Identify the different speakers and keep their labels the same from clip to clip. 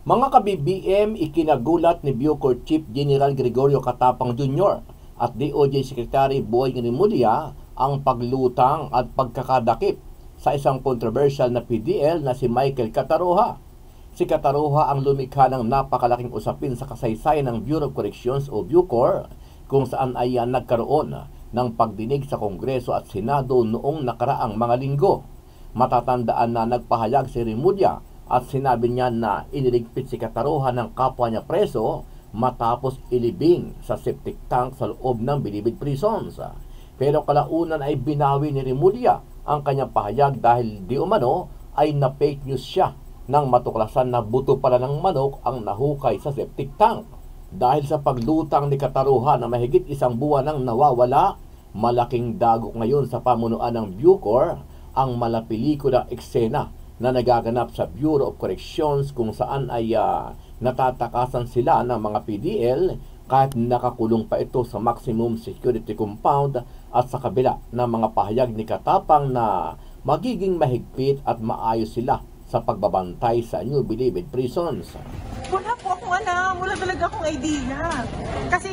Speaker 1: Mga ka-BBM, ikinagulat ni Bucor Chief General Gregorio Catapang Jr. at DOJ Secretary Boying Rimulya ang paglutang at pagkakadakip sa isang controversial na PDL na si Michael Cataroha. Si Cataroha ang lumikha ng napakalaking usapin sa kasaysayan ng Bureau of Corrections o Bucor, kung saan ay nagkaroon ng pagdinig sa Kongreso at Senado noong nakaraang mga linggo. Matatandaan na nagpahayag si Rimulya at sinabi niya na iniligpit si Cataroha ng kapwa niya preso matapos ilibing sa septic tank sa loob ng Bilibid prisons. Pero kalaunan ay binawi ni Rimulya ang kanyang pahayag dahil di umano ay na-fake news siya nang matuklasan na buto pala ng manok ang nahukay sa septic tank. Dahil sa paglutang ni Cataroha na mahigit isang buwan nang nawawala, malaking dagok ngayon sa pamunuan ng Bucor ang malapelikulang eksena na nagaganap sa Bureau of Corrections, kung saan ay natatakasan sila ng mga PDL kahit nakakulong pa ito sa maximum security compound, at sa kabila ng mga pahayag ni Catapang na magiging mahigpit at maayos sila sa pagbabantay sa New Bilibid prisons.
Speaker 2: Wala po akong alam, wala talaga akong idea. Kasi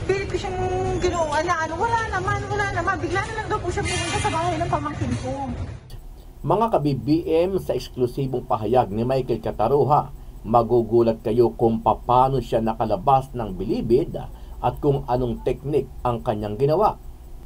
Speaker 2: pilit ko siyang ginawa na wala naman. Bigla na lang daw po siya pumunta sa bahay ng pamangkin ko.
Speaker 1: Mga ka-BBM, sa eksklusibong pahayag ni Michael Cataroha, magugulat kayo kung paano siya nakalabas ng Bilibid at kung anong teknik ang kanyang ginawa.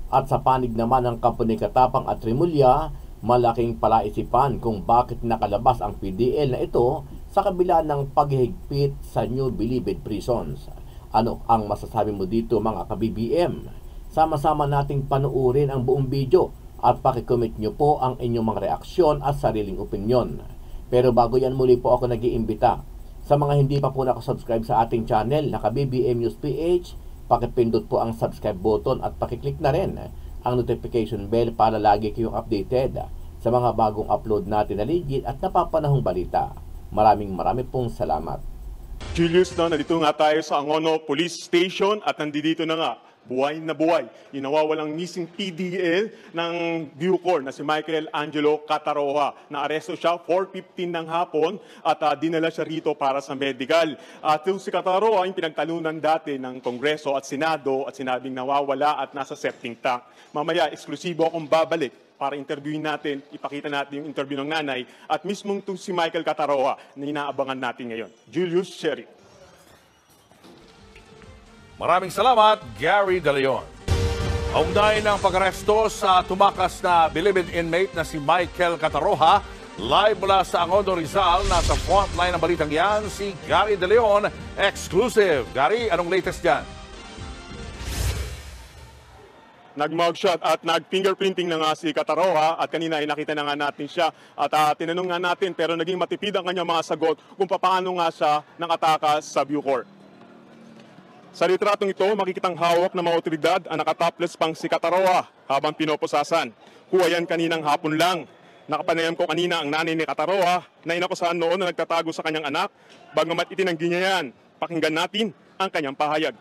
Speaker 1: At sa panig naman ng kampo ni Catapang at Rimulya, malaking palaisipan kung bakit nakalabas ang PDL na ito sa kabila ng paghihigpit sa New Bilibid prisons. Ano ang masasabi mo dito, mga ka-BBM? Sama-sama nating panuorin ang buong video at pakicomment nyo po ang inyong mga reaksyon at sariling opinyon. Pero bago yan, muli po ako nag-iimbita sa mga hindi pa po nakasubscribe sa ating channel na ka-BBM News PH, pakipindot po ang subscribe button at pakiclick na rin ang notification bell para lagi kayong updated sa mga bagong upload natin na legit at napapanahong balita. Maraming pong salamat.
Speaker 3: Julius, nandito nga tayo sa Angono Police Station at nandito na nga, buhay na buhay, yung nawawalang missing PDL ng Bucor na si Michael Angelo Cataroha. Naaresto siya 4:15 ng hapon at dinala siya rito para sa medical. At si Cataroha yung pinagtalunan dati ng Kongreso at Senado at sinabing nawawala at nasa septic tank. Mamaya, eksklusibo akong babalik para interviewin natin, ipakita natin yung interview ng nanay at mismong si Michael Cataroha na inaabangan natin ngayon. Julius, Sherry.
Speaker 4: Maraming salamat, Gary De Leon. Kaugnay ng pag-aresto sa tumakas na Bilibid inmate na si Michael Cataroha, live mula sa Angono, Rizal, nasa frontline ng balitang yan, si Gary De Leon, exclusive. Gary, anong latest dyan?
Speaker 3: Nag-mugshot at nag-fingerprinting na nga si Cataroha at kanina ay nakita na nga natin siya at tinanong nga natin pero naging matipid ang kanyang mga sagot kung paano nga siya nakatakas sa Bucor. Sa litratong ito, makikitang hawak ng mga otoridad ang nakatopless pang si Cataroha habang pinoposasan. Kuha yan kaninang hapon lang. Nakapanayam ko kanina ang nanay ni Cataroha na inakusahan noon na nagtatago sa kanyang anak, bagamat itinanggi niya yan. Pakinggan natin ang kanyang pahayag.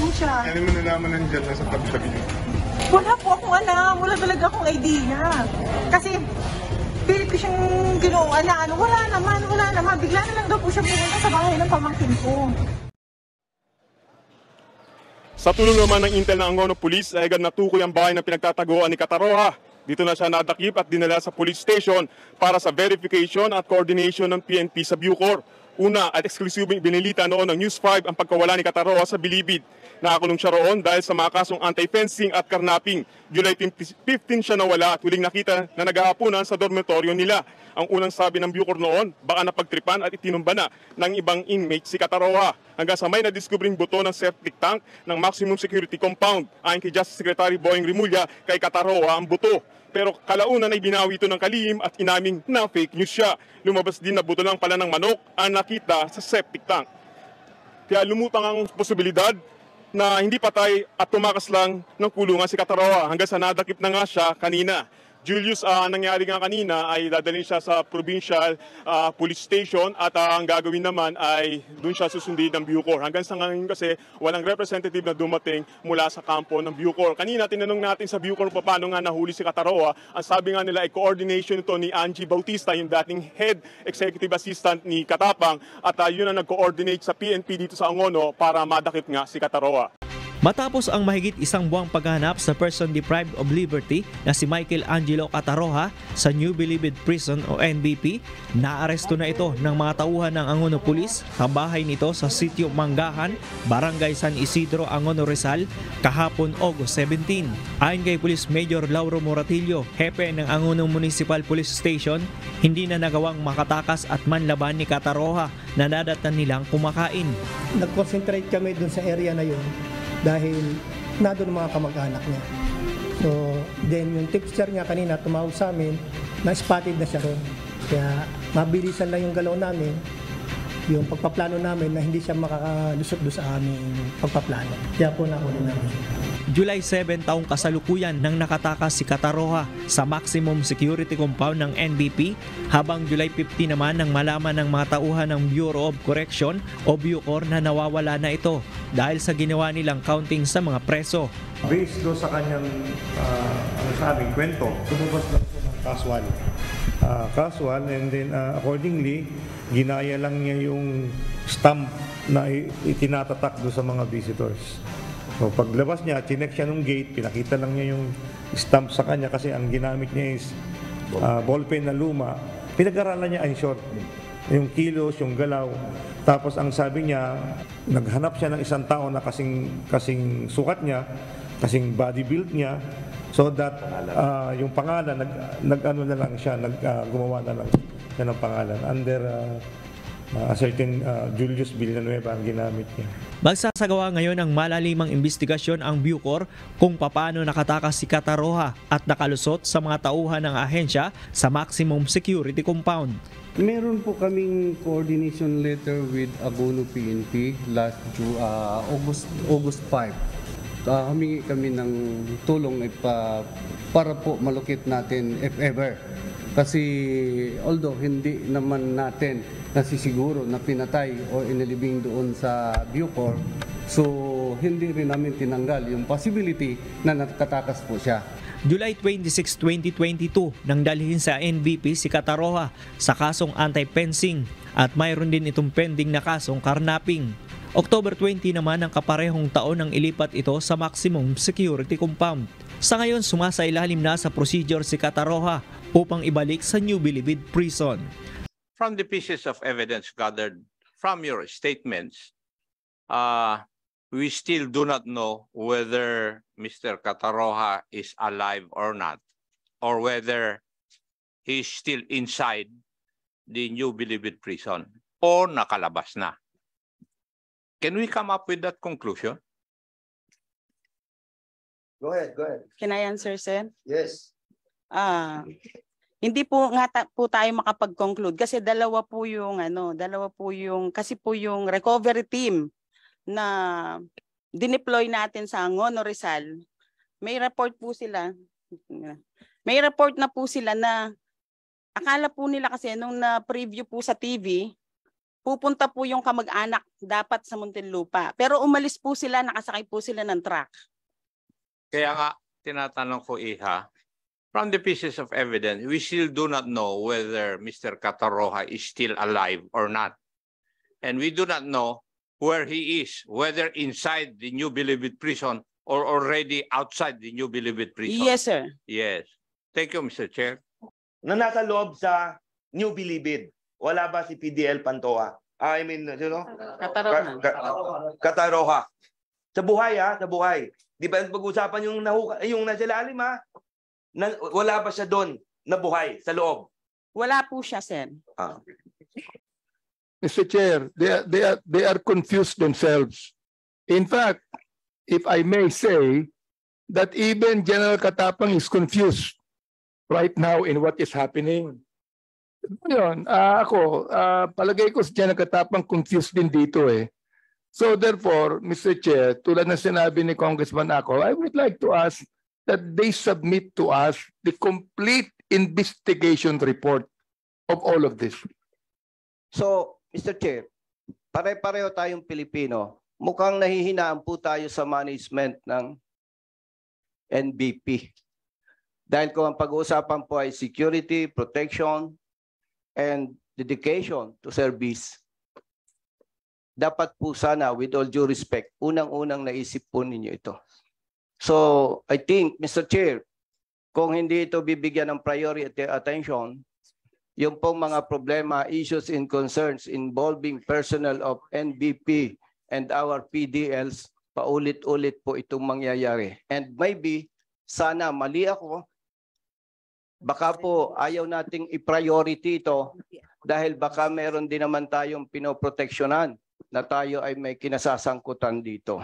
Speaker 2: Ano
Speaker 3: mo nalaman nandiyan na sa tabi-tabi niyo?
Speaker 2: Wala po akong alam, wala talaga akong idea. Kasi pilit ko siyang ginawa na wala naman. Bigla na lang daw po siya pumunta sa bahay ng pamangkin ko.
Speaker 3: Sa tulong naman ng intel ng Angono Police, ay agad natukoy ang bahay ng pinagtataguan ni Cataroha. Dito na siya nadakip at dinala sa police station para sa verification at coordination ng PNP sa Bucor. Una at eksklusibong binilita noon ng News 5 ang pagkawala ni Cataroha sa Bilibid. Nakakulong siya roon dahil sa mga kasong anti-fencing at karnaping. July 15 siya nawala at huling nakita na naghahaponan sa dormitoryo nila. Ang unang sabi ng Bucor noon, baka napagtripan at itinumba na ng ibang inmate si Cataroha. Hanggang sa may na-discovering buto ng septic tank ng maximum security compound. Ayon kay Justice Secretary Boying Rimulya, kay Cataroha ang buto. Pero kalaunan ay binawi ito ng kalihim at inaming na fake news siya. Lumabas din na buto lang pala ng manok ang nakita sa septic tank. Kaya lumutang ang posibilidad na hindi patay at tumakas lang ng kulungan si Cataroha hanggang sa nadakip na nga siya kanina. Julius, ang nangyari nga kanina ay dadalhin siya sa provincial police station at ang gagawin naman ay doon siya susundin ng Bucor. Hanggang sa ngayon kasi walang representative na dumating mula sa kampo ng Bucor. Kanina tinanong natin sa Bucor paano nga nahuli si Cataroha. Ang sabi nga nila ay coordination ito ni Angie Bautista, yung dating head executive assistant ni Katapang, at yun ang nag-coordinate sa PNP dito sa Angono para madakip nga si Cataroha.
Speaker 5: Matapos ang mahigit isang buwang paghahanap sa person deprived of liberty na si Michael Angelo Cataroha sa New Bilibid Prison o NBP, naaresto na ito ng mga tauhan ng Angono Police sa bahay nito sa Sitio Manggahan, Barangay San Isidro, Angono Rizal, kahapon August 17. Ayon kay Police Major Lauro Moratillo, hepe ng Angono Municipal Police Station, hindi na nagawang makatakas at manlaban ni Cataroha na nadatan nilang kumakain.
Speaker 6: Nag-concentrate kami dun sa area na yun dahil nandun mga kamag-anak niya. So, then yung tipster niya kanina tumawag sa amin, na-spotted na siya ron. Kaya mabilisan lang yung galaw namin, yung pagpaplano namin na hindi siya makakalusot doon sa aming pagpaplano. Kaya po nahuli namin.
Speaker 5: July 7 taong kasalukuyan nang nakatakas si Cataroha sa maximum security compound ng NBP, habang July 15 naman nang malaman ng mga tauhan ng Bureau of Correction o Bucor na nawawala na ito dahil sa ginawa nilang counting sa mga preso.
Speaker 7: Based do sa kanyang sabing kwento, lumabas lang po ng casual and then accordingly, ginaya lang niya yung stamp na itinatatak do sa mga visitors. So paglabas niya, chinek siya ng gate, pinakita lang niya yung stamp sa kanya kasi ang ginamit niya is ballpen na luma. Pinag-aralan niya in short, yung kilos, yung galaw. Tapos ang sabi niya, naghanap siya ng isang tao na kasing sukat niya, kasing body build niya, so that yung pangalan, nag-ano na lang siya, gumawa na lang siya ng pangalan under a certain Julius Villanueva ang ginamit niya.
Speaker 5: Magsasagawa ngayon ng malalimang investigasyon ang Bucor kung paano nakatakas si Cataroha at nakalusot sa mga tauhan ng ahensya sa maximum security compound.
Speaker 8: Meron po kaming coordination letter with Angono PNP last August 5. Humingi kami ng tulong para po malukit natin if ever. Kasi although hindi naman natin nasisiguro na pinatay o inilibing doon sa Bucor, so hindi rin namin tinanggal yung possibility na nakatakas po siya.
Speaker 5: July 26, 2022 nang dalhin sa NBP si Cataroha sa kasong anti-fencing at mayroon din itong pending na kasong karnaping. October 20 naman ang kaparehong taon nang ilipat ito sa maximum security compound. Sa ngayon, sumasailalim na sa procedure si Cataroha upang ibalik sa New Bilibid Prison.
Speaker 9: From the pieces of evidence gathered from your statements, we still do not know whether Mr. Cataroha is alive or not, or whether he is still inside the New Bilibid Prison o nakalabas na. Can we come up with that conclusion?
Speaker 10: Go ahead.
Speaker 2: Can I answer, sir?
Speaker 10: Yes.
Speaker 2: Hindi po nga po tayo makapag-conclude kasi dalawa po yung recovery team na dineploy natin sa Angono Rizal. May report na po sila na akala po nila kasi nung na-preview po sa TV, pupunta po yung kamag-anak dapat sa Muntinlupa. Pero umalis po sila, nakasakay po sila ng truck.
Speaker 9: Kaya nga, tinatanong ko, Iha, from the pieces of evidence, we still do not know whether Mr. Cataroha is still alive or not. And we do not know where he is, whether inside the New Bilibid Prison or already outside the New Bilibid Prison.
Speaker 2: Yes, sir.
Speaker 9: Yes. Thank you, Mr. Chair.
Speaker 10: Na nasa loob sa New Bilibid, wala ba si PDL Pantoa? I mean, Cataroha. Sa buhay, sa buhay. Di ba pag-usapan yung nasa lalim, wala ba siya doon na buhay sa loob?
Speaker 2: Wala po siya, sir.
Speaker 11: Mr. Chair, they are confused themselves. In fact, if I may say that even General Katapang is confused right now in what is happening. Yun, palagay ko si General Katapang confused din dito eh. So therefore, Mr. Chair, tulad ng sinabi ni Congressman Ako, I would like to ask that they submit to us the complete investigation report of all of this.
Speaker 12: So, Mr. Chair, pare-pareho tayong Pilipino. Mukhang nahihinaan po tayo sa management ng NBP. Dahil kung ang pag-uusapan po ay security, protection, and dedication to service, dapat po sana, with all due respect, unang-unang naisip po ninyo ito. So, I think, Mr. Chair, kung hindi ito bibigyan ng priority attention, yung pong mga problema, issues and concerns involving personnel of NBP and our PDLs, paulit-ulit po itong mangyayari. And maybe, sana mali ako, baka po ayaw nating i-priority ito dahil baka meron din naman tayong pinoproteksyonan na tayo ay may kinasasangkutan dito.